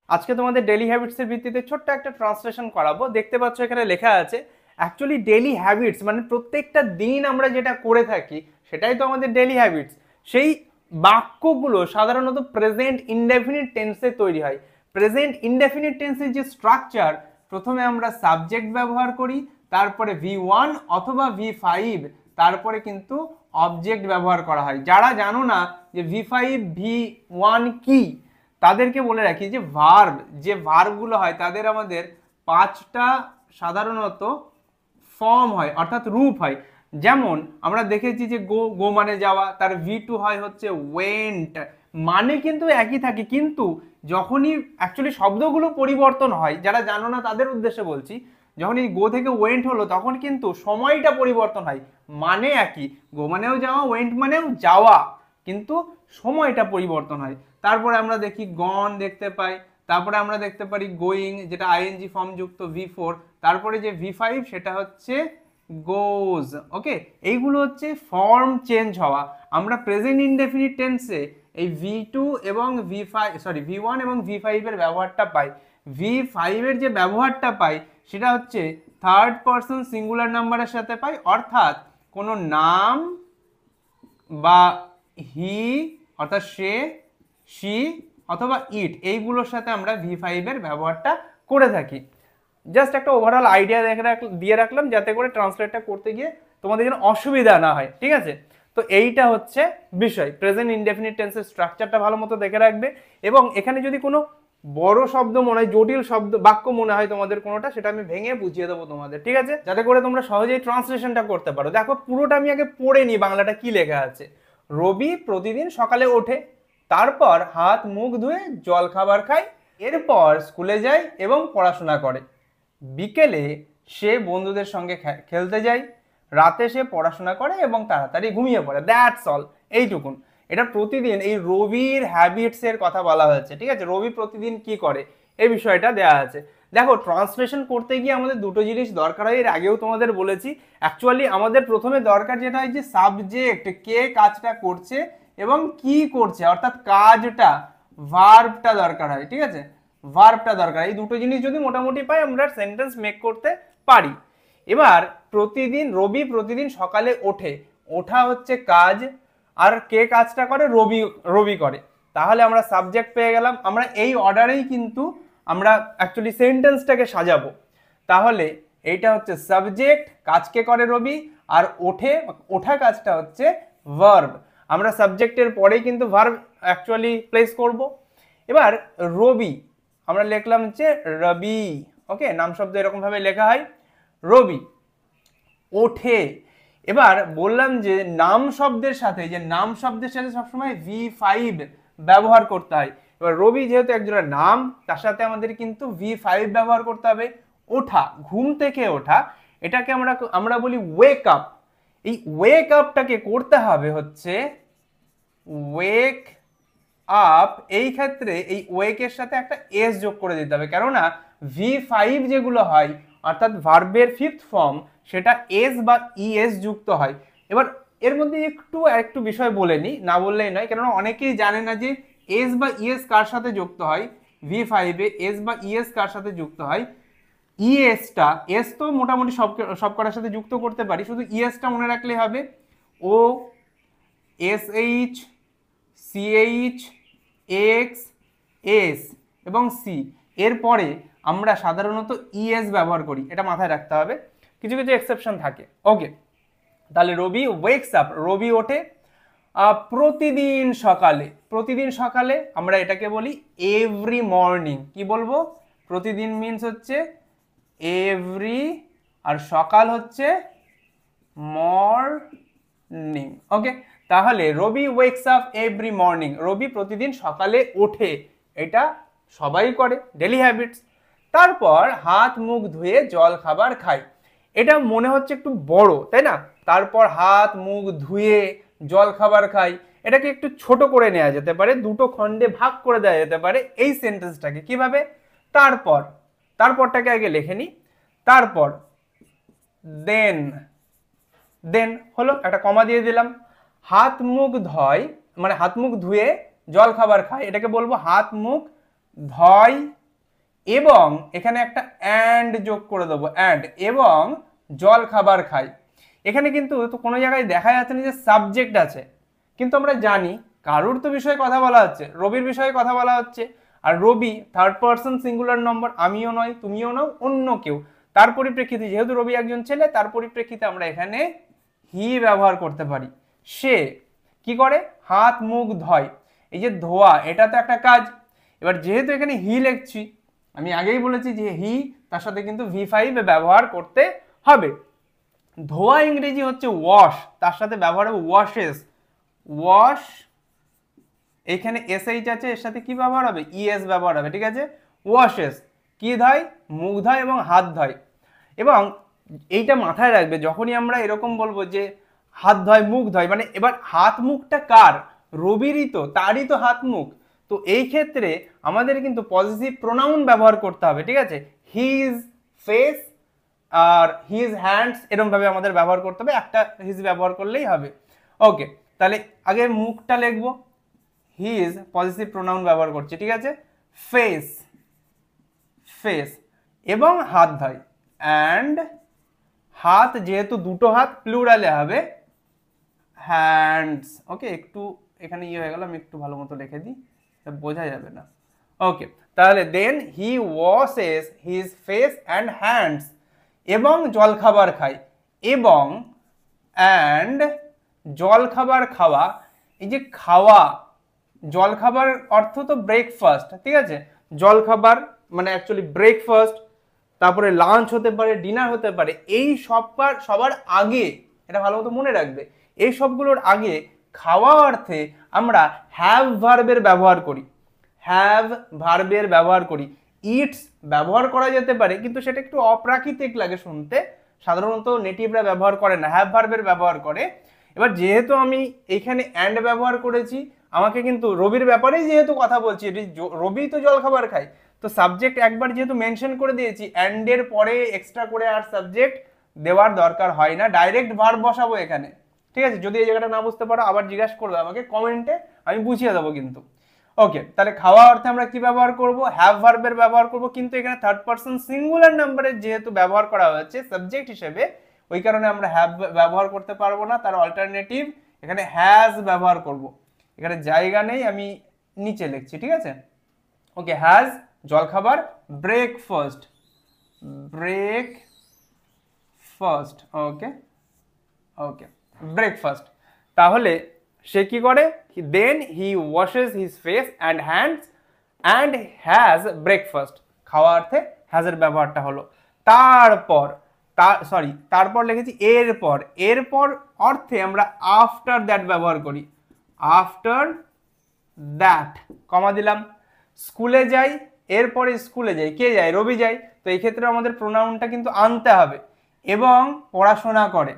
আজকে তোমাদের ডেইলি হ্যাবিটসের ভিত্তিতে ছোট্ট একটা ট্রান্সলেশন করাবো। দেখতে পাচ্ছ এখানে লেখা আছে অ্যাকচুয়ালি ডেইলি হ্যাবিটস মানে প্রত্যেকটা দিন আমরা যেটা করে থাকি সেটাই তো আমাদের ডেইলি হ্যাবিটস। সেই বাক্যগুলো সাধারণত প্রেজেন্ট ইনডেফিনিট টেন্সে তৈরি হয়। প্রেজেন্ট ইনডেফিনিট টেন্সের যে স্ট্রাকচার, প্রথমে আমরা সাবজেক্ট ব্যবহার করি, তারপরে V1 অথবা V5, তারপরে কিন্তু অবজেক্ট ব্যবহার করা হয়। যারা জানো না যে V5 V1 কি, তাদেরকে বলে রাখি যে ভার্বগুলো হয় তাদের আমাদের পাঁচটা সাধারণত ফর্ম হয়, অর্থাৎ রূপ হয়। যেমন আমরা দেখেছি যে গো গো মানে যাওয়া, তার V2 হয় হচ্ছে ওয়েন্ট, মানে কিন্তু একই থাকে, কিন্তু যখনই অ্যাকচুয়ালি শব্দগুলো পরিবর্তন হয়, যারা জানো না তাদের উদ্দেশ্যে বলছি, যখন এই গো থেকে ওয়েন্ট হলো তখন কিন্তু সময়টা পরিবর্তন হয়, মানে একই, গো মানেও যাওয়া, ওয়েন্ট মানেও যাওয়া, কিন্তু সময়টা পরিবর্তন হয়। তারপরে আমরা দেখি গন দেখতে পাই, তারপরে আমরা দেখতে পারি গোয়িং, যেটা আইএনজি ফর্ম যুক্ত V4, তারপরে যে V5 সেটা হচ্ছে গোজ। ওকে, এইগুলো হচ্ছে ফর্ম চেঞ্জ হওয়া। আমরা প্রেজেন্ট ইনডেফিনিট টেন্সে এই V2 এবং V1 এবং V5 এর ব্যবহারটা পাই। V5 এর যে ব্যবহারটা পাই সেটা হচ্ছে থার্ড পারসন সিঙ্গুলার নাম্বারের সাথে পাই, অর্থাৎ কোনো নাম বা হি অর্থাৎ সে, শি অথবা ইট, এইগুলোর সাথে আমরা V5 এর ব্যবহারটা করে থাকি। জাস্ট একটা ওভারঅল আইডিয়া দিয়ে রাখলাম যাতে করে ট্রান্সলেটটা করতে গিয়ে তোমাদের যেন অসুবিধা না হয়, ঠিক আছে? তো এইটা হচ্ছে বিষয়, প্রেজেন্ট ইনডেফিনিট টেন্সের স্ট্রাকচারটা ভালো মতো দেখে রাখবে। এবং এখানে যদি কোনো বড় শব্দ মনে হয়, জটিল শব্দ বাক্য মনে হয় তোমাদের কোনোটা, সেটা আমি ভেঙে বুঝিয়ে দেবো তোমাদের, ঠিক আছে? যাতে করে তোমরা সহজেই ট্রান্সলেশনটা করতে পারো। দেখো পুরোটা আমি আগে পড়ে নিই বাংলাটা কি লেখা আছে। রবি প্রতিদিন সকালে ওঠে, তারপর হাত মুখ ধুয়ে জল খাবার খায়, এরপর স্কুলে যায় এবং পড়াশোনা করে। বিকেলে সে বন্ধুদের সঙ্গে খেলতে যায়, রাতে সে পড়াশোনা করে এবং তাড়াতাড়ি ঘুমিয়ে পড়ে। দ্যাটস অল, এইটুকুন। এটা প্রতিদিন এই রবির হ্যাবিটস এর কথা বলা হয়েছে, ঠিক আছে? রবি প্রতিদিন কি করে এই বিষয়টা দেওয়া আছে। দেখো ট্রান্সলেশন করতে গিয়ে আমাদের দুটো জিনিস দরকার হয়, এর আগেও তোমাদের বলেছি। অ্যাকচুয়ালি আমাদের প্রথমে দরকার যেটা হয় যে সাবজেক্ট, কে কাজটা করছে এবং কি করছে, অর্থাৎ কাজটা, ভার্বটা দরকার হয়, ঠিক আছে? ভার্বটা দরকার। এই দুটো জিনিস যদি মোটামুটি পাই আমরা সেন্টেন্স মেক করতে পারি। এবার প্রতিদিন, রবি প্রতিদিন সকালে ওঠে, ওঠা হচ্ছে কাজ, আর কে কাজটা করে? রবি, রবি করে। তাহলে আমরা সাবজেক্ট পেয়ে গেলাম। আমরা এই অর্ডারেই কিন্তু আমরা অ্যাকচুয়ালি সেন্টেন্সটাকে সাজাবো। তাহলে এইটা হচ্ছে সাবজেক্ট, কাজকে করে রবি, আর ওঠে, ওঠা কাজটা হচ্ছে ভার্ব। আমরা সাবজেক্টের পরেই কিন্তু ভার্ব অ্যাকচুয়ালি প্লেস করব। এবার রবি আমরা লিখলাম হচ্ছে রবি। ওকে, নাম শব্দ এরকম ভাবে লেখা হয়, রবি ওঠে। এবার বললাম যে নাম শব্দের সাথে, সবসময় V5 ব্যবহার করতে হয়। এবার রবি যেহেতু একজনের নাম, তার সাথে আমাদের কিন্তু V5 ব্যবহার করতে হবে। ওঠা, ঘুম থেকে ওঠা, এটাকে আমরা আমরা বলি ওয়েক আপ। এই ওয়েক আপটাকে করতে হবে হচ্ছে ওয়েক আপ। এই ক্ষেত্রে এই ওয়েকের সাথে একটা এস যোগ করে দিতে হবে, কেননা V5 যেগুলো হয় অর্থাৎ ভার্বের ফিফথ ফর্ম, সেটা এস বা ইএস যুক্ত হয়। এবার এর মধ্যে একটু বিষয় বলে নি, না বললেই নয়, কেননা অনেকেই জানে না যে এস বা ইএস কার সাথে যুক্ত হয়। V5 এ এস বা ইএস কার সাথে যুক্ত হয়? ইএসটা, এস তো মোটামুটি সব কটার সাথে যুক্ত করতে পারি, শুধু ইএসটা মনে রাখলে হবে। ও, SH, CH, এক্স, এস এবং সি, এরপরে আমরা সাধারণত ইএস ব্যবহার করি, এটা মাথায় রাখতে হবে, কিছু কিছু এক্সেপশন থাকে। ওকে, তাহলে রবি ওয়েকস আপ, রবি ওঠে প্রতিদিন সকালে। প্রতিদিন সকালে আমরা এটাকে বলি এভরি মর্নিং। কি বলবো? প্রতিদিন মিন্স হচ্ছে এভরি, আর সকাল হচ্ছে মর্নিং। ওকে, তাহলে রবি ওয়েকস আপ এভরি মর্নিং, রবি প্রতিদিন সকালে ওঠে, এটা সবাই করে, ডেলি হ্যাবিটস। তারপর হাত মুখ ধুয়ে জল খাবার খায়, এটা মনে হচ্ছে একটু বড়, তাই না? তারপর হাত মুখ ধুয়ে জল খাবার খায়, এটাকে একটু ছোট করে নেওয়া যেতে পারে, দুটো খণ্ডে ভাগ করে দেওয়া যেতে পারে এই সেন্টেন্সটাকে। কিভাবে? তারপর, তারপরটাকে আগে লিখে নি, তারপর দেন, দেন হলো, একটা কমা দিয়ে দিলাম। হাত মুখ ধয় মানে হাত মুখ ধুয়ে জল খাবার খায়, এটাকে বলবো হাত মুখ ধয় এবং এখানে একটা অ্যান্ড যোগ করে দেবো, অ্যান্ড এবং জল খাবার খায়। এখানে কিন্তু তো কোনো জায়গায় দেখা যাচ্ছে না যে সাবজেক্ট আছে, কিন্তু আমরা জানি কারুর তো বিষয়ে কথা বলা হচ্ছে, রবির বিষয়ে কথা বলা হচ্ছে। আর রবি থার্ড পার্সন সিঙ্গুলার নম্বর, আমিও নয়, তুমিও নও, অন্য কেউ। তার পরিপ্রেক্ষিতে যেহেতু রবি একজন ছেলে, তার পরিপ্রেক্ষিতে আমরা এখানে হি ব্যবহার করতে পারি। সে কি করে? হাত মুখ ধয়। এই যে ধোয়া, এটা তো একটা কাজ। এবার যেহেতু এখানে হি লিখছি, আমি আগেই বলেছি যে হি, তার সাথে কিন্তু V5 ব্যবহার করতে হবে। ধোয়া ইংরেজি হচ্ছে ওয়াশ, তার সাথে ব্যবহার হবে ওয়াশেস, ওয়াশ। এখানে এসএইচ আছে, এর সাথে কি ব্যবহার হবে? ইএস ব্যবহার হবে, ঠিক আছে? ওয়াশেস কি ধয়? মুখ ধয় এবং হাত ধয়। এবং এইটা মাথায় রাখবে, যখনই আমরা এরকম বলবো যে হাত ধয় মুখ ধয়, মানে এবার হাত মুখটা কার? রবিরই তো, তারই তো হাত মুখ। তো এই ক্ষেত্রে আমাদের কিন্তু পজিটিভ প্রোনাউন ব্যবহার করতে হবে, ঠিক আছে? হিজ ফেস আর হিজ হ্যান্ডস, এরকম ভাবে আমাদের ব্যবহার করতে হবে, একটা হিজ ব্যবহার করলেই হবে। ওকে, তাহলে আগে মুখটা লিখবো, হিজ পজিটিভ প্রোনাউন ব্যবহার করছে, ঠিক আছে? ফেস, ফেস এবং হাত ধয়, অ্যান্ড হাত যেহেতু দুটো হাত, প্লুরালে হবে হ্যান্ডস। ওকে, একটু এখানে ইয়ে হয়ে গেল, আমি একটু ভালো মতো লিখে দিই, বোঝা যাবে না। ওকে, তাহলে then he washes his face and hands, এবং জল খাবার খায়, এবং অ্যান্ড জল খাবার খাওয়া। এই যে খাওয়া, জল খাবার অর্থ তো ব্রেকফাস্ট, ঠিক আছে? জল খাবার মানে অ্যাকচুয়ালি ব্রেকফাস্ট, তারপরে লাঞ্চ হতে পারে, ডিনার হতে পারে। এই সবার আগে, এটা ভালো মতো মনে রাখবে, এই সবগুলোর আগে খাওয়া অর্থে আমরা হ্যাভ ভার্বের ব্যবহার করি, হ্যাভ ভার্বের ব্যবহার করি। ইটস ব্যবহার করা যেতে পারে, কিন্তু সেটা একটু অপ্রাকৃতিক লাগে শুনতে, সাধারণত নেটিভরা ব্যবহার করে না, হ্যাভ ভার্বের ব্যবহার করে। এবার যেহেতু আমি এখানে অ্যান্ড ব্যবহার করেছি, আমাকে কিন্তু রবির ব্যাপারেই যেহেতু কথা বলছি, রবি তো জল খাবার খায়, তো সাবজেক্ট একবার যেহেতু মেনশন করে দিয়েছি, অ্যান্ড এর পরে এক্সট্রা করে আর সাবজেক্ট দেওয়ার দরকার হয় না, ডাইরেক্ট ভার্ব বসাবো এখানে, ঠিক আছে? যদি এই জায়গাটা না বুঝতে পারো আবার জিজ্ঞাসা করবে আমাকে কমেন্টে, আমি বুঝিয়ে দেবো কিন্তু। ওকে, তাহলে খাওয়া অর্থে আমরা কি ব্যবহার করব? হ্যাভ ভার্বের ব্যবহার করব, কিন্তু এখানে থার্ড পারসন সিঙ্গুলার নাম্বারের যেহেতু ব্যবহার করা হয়েছে সাবজেক্ট হিসেবে, ওই কারণে আমরা হ্যাভ ব্যবহার করতে পারবো না, তার অল্টারনেটিভ এখানে হ্যাজ ব্যবহার করব। এখানে জায়গা নেই, আমি নিচে লিখছি, ঠিক আছে? ওকে, হ্যাজ জলখাবার, breakfast, breakfast. Okay, okay, breakfast. তাহলে সে কি করে? Then he washes his face and hands and has breakfast. খাওয়া অর্থে হ্যাজের ব্যবহারটা হলো। তারপর লিখেছি এরপর, এরপর অর্থে আমরা আফটার দ্যাট ব্যবহার করি, আফটার দ্যাট, কমা দিলাম। স্কুলে যাই, এরপরে স্কুলে যাই, কে যায়? রবি যায়, তো এই ক্ষেত্রে আমাদের প্রোনাউনটা কিন্তু আনতে হবে। এবং পড়াশোনা করে,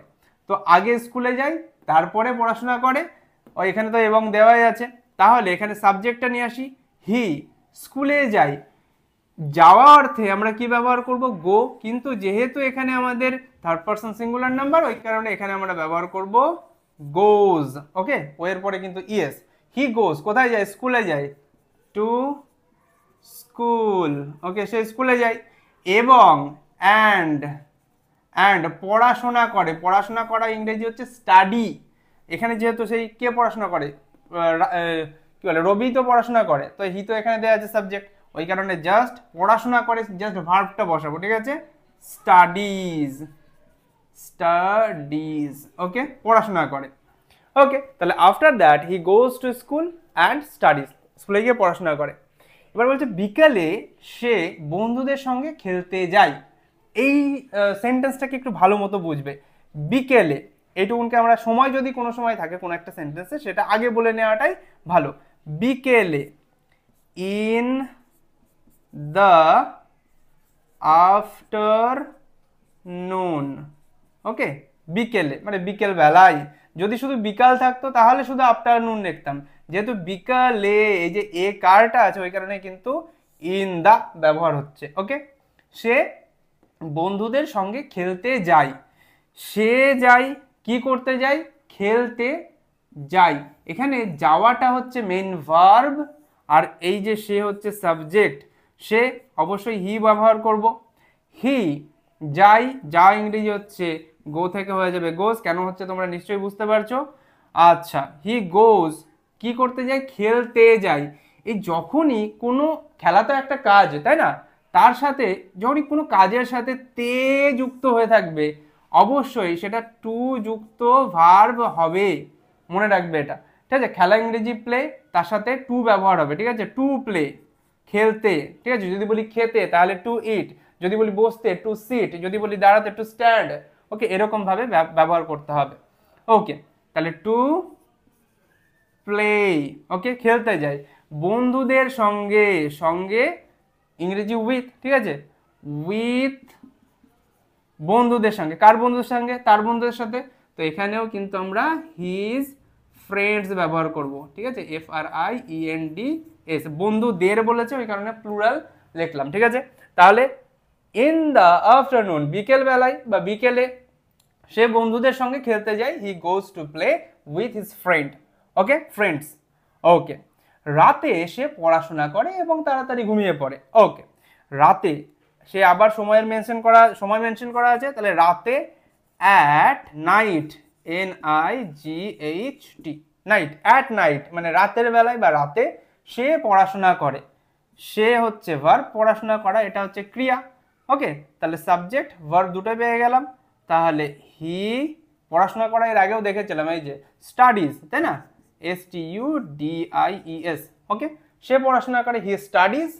তো আগে স্কুলে যাই তারপরে পড়াশোনা করে, ও এখানে তো এবং দেওয়াই আছে। তাহলে এখানে সাবজেক্টটা নিয়ে আসি, হি স্কুলে যাই, যাওয়া অর্থে আমরা কি ব্যবহার করব? গো, কিন্তু যেহেতু এখানে আমাদের থার্ড পারসন সিঙ্গুলার নাম্বার, ওই কারণে এখানে আমরা ব্যবহার করব গোজ। ওকে, ও এর পরে কিন্তু ইয়েস। হি গোজ কোথায় যায়? স্কুলে যায়, টু স্কুল। ওকে, সে স্কুলে যায়। এবং অ্যান্ড পড়াশোনা করে, পড়াশোনা করা ইংরেজি হচ্ছে স্টাডি। এখানে যেহেতু সেই কে পড়াশোনা করে, কি বলে, রবি তো পড়াশোনা করে, তো হি তো এখানে দেওয়া আছে সাবজেক্ট, ওই কারণে জাস্ট পড়াশোনা করে, জাস্ট ভার্বটা বসাবো, ঠিক আছে? Studies, studies. ওকে, পড়াশোনা করে। ওকে, তাহলে after that he goes to school and studies, স্কুলে গিয়ে পড়াশোনা করে। এবার বলছে বিকালে সে বন্ধুদের সঙ্গে খেলতে যায়। এই সেন্টেন্সটাকে একটু ভালো মতো বুঝবে। বিকেলে, এইটুকুনকে আমরা সময় যদি কোনো সময় থাকে কোনো একটা সেন্টেন্সে, সেটা আগে বলে নেওয়াটাই ভালো। বিকেলে, ইন দ্য আফটারনুন। ওকে, বিকেলে মানে বিকেল বেলায়। যদি শুধু বিকাল থাকতো তাহলে শুধু আফটারনুন লিখতাম, যেহেতু বিকালে এই যে এ কারটা আছে, ওই কারণে কিন্তু ইন দা ব্যবহার হচ্ছে। ওকে, সে বন্ধুদের সঙ্গে খেলতে যায়, সে যায় কি করতে যায়? খেলতে যায়। এখানে যাওয়াটা হচ্ছে মেইন ভার্ব, আর এই যে সে হচ্ছে সাবজেক্ট, সে অবশ্যই হি ব্যবহার করব। হি যাই, যা ইংরেজি হচ্ছে গো থেকে হয়ে যাবে গোজ। কেন হচ্ছে তোমরা নিশ্চয়ই বুঝতে পারছো। আচ্ছা, হি গোজ কি করতে যায়, খেলতে যায়। এই যখনই কোনো খেলা তো একটা কাজ, তাই না, তার সাথে যখনই কোনো কাজের সাথে তে যুক্ত হয়ে থাকবে অবশ্যই সেটা টু যুক্ত ভার্ব হবে, মনে রাখবে এটা। ঠিক আছে, খেলা ইংরেজি প্লে, তার সাথে টু ব্যবহার হবে। ঠিক আছে, টু প্লে খেলতে। ঠিক আছে, যদি বলি খেতে তাহলে টু ইট, যদি বলি বসতে টু সিট, যদি বলি দাঁড়াতে টু স্ট্যান্ড। ওকে, এরকম ভাবে ব্যবহার করতে হবে। ওকে, তাহলে টু প্লে, ওকে, খেলতে যাই বন্ধুদের সঙ্গে, সঙ্গে ইংরেজি উইথ। ঠিক আছে, উইথ বন্ধুদের সঙ্গে, কার বন্ধুদের সঙ্গে, তার বন্ধুদের সাথে। তো এখানেও কিন্তু আমরা হিজ ফ্রেন্ডস ব্যবহার করব। ঠিক আছে, FRIENDS, বন্ধুদের বলেছে ওই কারণে প্লুরাল লিখলাম। ঠিক আছে, তাহলে ইন দ্য আফটারনুন, বিকেল বেলায় বা বিকেলে সে বন্ধুদের সঙ্গে খেলতে যায়, he goes to play with his friend. Okay, friends. Okay, রাতে সে পড়াশোনা করে এবং তাড়াতাড়ি ঘুমিয়ে পড়ে। ওকে, রাতে সে আবার সময় মেনশন করা আছে, তাহলে রাতে at night, NIGHT, night, at night মানে রাতের বেলায় বা রাতে সে পড়াশোনা করে। সে হচ্ছে ভার্ব, পড়াশোনা করা এটা হচ্ছে ক্রিয়া। ওকে, তাহলে সাবজেক্ট ভার্ব দুটোই পেয়ে গেলাম। তাহলে হি পড়াশোনা করা এর আগেও দেখেছিলাম, এই যে স্টাডিজ, তাই না, STUDIES। ওকে, সে পড়াশোনা করে, হি স্টাডিজ,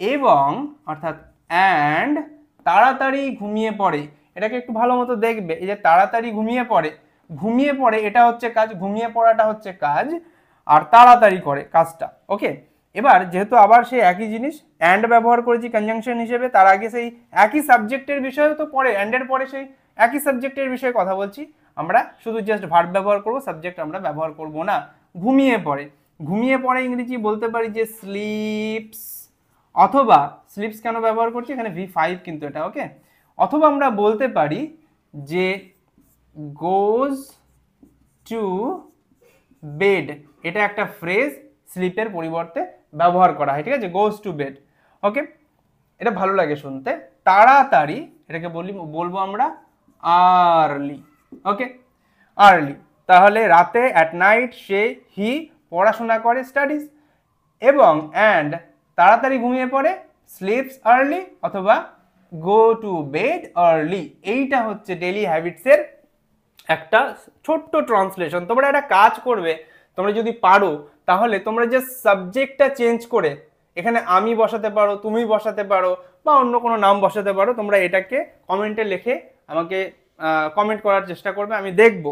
এবং অর্থাৎ অ্যান্ড তাড়াতাড়ি ঘুমিয়ে পড়ে। এটাকে একটু ভালো মতো দেখবে, এই যে তাড়াতাড়ি ঘুমিয়ে পড়ে, ঘুমিয়ে পড়ে এটা হচ্ছে কাজ, ঘুমিয়ে পড়াটা হচ্ছে কাজ, আর তাড়াতাড়ি করে কাজটা। ওকে, এবার যেহেতু আবার সেই একই জিনিস অ্যান্ড ব্যবহার করেছি কনজাংশন হিসেবে, তার আগে সেই একই সাবজেক্টের বিষয়ে তো পরে, অ্যান্ডের পরে সেই একই সাবজেক্টের বিষয়ে কথা বলছি, আমরা শুধু জাস্ট ভার্ব ব্যবহার করব, সাবজেক্ট আমরা ব্যবহার করব না। ঘুমিয়ে পড়ে, ঘুমিয়ে পড়ে ইংরেজি বলতে পারি যে স্লিপস, অথবা স্লিপস কেন ব্যবহার করছি এখানে V5 কিন্তু এটা। ওকে, অথবা আমরা বলতে পারি যে গোজ টু বেড, এটা একটা ফ্রেজ স্লিপের পরিবর্তে ব্যবহার করা হয়। ঠিক আছে, গোজ টু বেড। ওকে, এটা ভালো লাগে শুনতে। তাড়াতাড়ি এটাকে বলবো আমরা আর্লি। ওকে, আর্লি, তাহলে রাতে অ্যাট নাইট সে হি পড়াশোনা করে, স্টাডিজ, এবং অ্যান্ড তাড়াতাড়ি ঘুমিয়ে পড়ে, স্লিপস আর্লি, অথবা গো টু বেড আর্লি। এইটা হচ্ছে ডেইলি হ্যাবিটসের একটা ছোট্ট ট্রান্সলেশন। তোমরা একটা কাজ করবে, তোমরা যদি পারো তাহলে তোমরা যে সাবজেক্টটা চেঞ্জ করে এখানে আমি বসাতে পারো, তুমি বসাতে পারো, বা অন্য কোনো নাম বসাতে পারো। তোমরা এটাকে কমেন্টে লিখে আমাকে কমেন্ট করার চেষ্টা করবে, আমি দেখব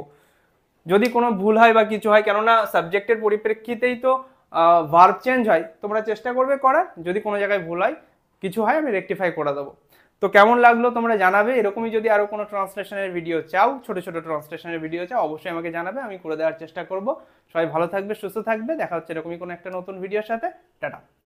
যদি কোনো ভুল হয় বা কিছু হয়, কেননা সাবজেক্টের পরিপ্রেক্ষিতেই তো ভার্ব চেঞ্জ হয়। তোমরা চেষ্টা করবে করার, যদি কোনো জায়গায় ভুল হয় কিছু হয় আমি রেকটিফাই করে দেবো। তো কেমন লাগলো তোমরা জানাবে। এরকমই যদি আরো কোনো ট্রান্সলেশনের ভিডিও চাও, ছোট ছোট ট্রান্সলেশনের ভিডিও চাও, অবশ্যই আমাকে জানাবে, আমি করে দেওয়ার চেষ্টা করব। সবাই ভালো থাকবে, সুস্থ থাকবে, দেখা হচ্ছে এরকমই কোনো একটা নতুন ভিডিওর সাথে। টাটা।